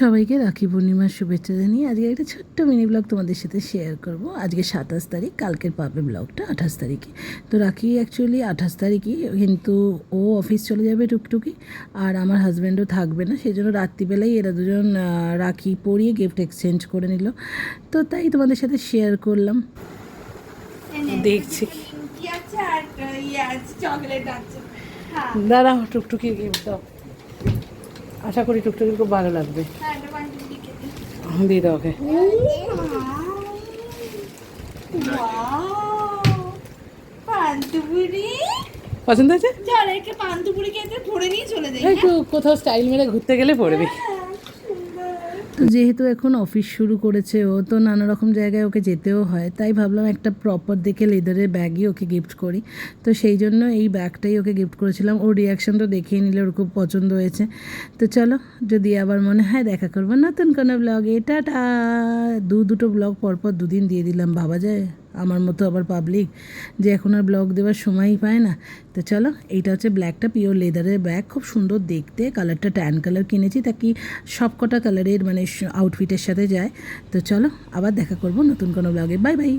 সবাইকে রাখি পূর্ণিমার শুভেচ্ছা জানিয়ে আজকে একটা ছোট্ট মিনি ব্লগ তোমাদের সাথে শেয়ার করব। আজকে 27 তারিখ, কালকের পাবে ব্লগটা 28 তারিখে। তো রাখি অ্যাকচুয়ালি 28 তারিখই, কিন্তু ও অফিস চলে যাবে টুকটুকি, আর আমার হাজব্যান্ডও থাকবে না, সেই জন্য রাত্রিবেলায় এরা দুজন রাখি পরিয়ে গিফট এক্সচেঞ্জ করে নিল। তো তাই তোমাদের সাথে শেয়ার করলাম। দেখছি দাঁড়াও, টুকটুকির গিফট দাও, আশা করি টুকটুকির খুব ভালো লাগবে। দিয়ে দাও ওকে। পছন্দ হয়েছে? একটু কোথাও স্টাইল মেরে ঘুরতে গেলে পড়বি। তো যেহেতু এখন অফিস শুরু করেছে ও, তো নানা রকম জায়গায় ওকে যেতেও হয়, তাই ভাবলাম একটা প্রপার দেখে লেদারের ব্যাগই ওকে গিফট করি। তো সেই জন্য এই ব্যাগটাই ওকে গিফট করেছিলাম। ওর রিয়াকশান তো দেখিয়ে নিলে ওর খুব পছন্দ হয়েছে। তো চলো, যদি আবার মনে হয় দেখা করবো নতুন কোনো ব্লগে। টাটা। দুটো ব্লগ পরপর দুদিন দিয়ে দিলাম, ভাবা যায়? আমার মতো আবার পাবলিক যে এখন আর ব্লগ দেওয়ার সময়ই পায় না। তো চলো, এইটা হচ্ছে ব্ল্যাকটা, পিওর লেদারের ব্যাগ, খুব সুন্দর দেখতে। কালারটা ট্যান কালার কিনেছি, তা কি সব কটা কালারের মানে আউটফিটের সাথে যায়। তো চলো, আবার দেখা করবো নতুন কোনো ব্লগে। Bye bye.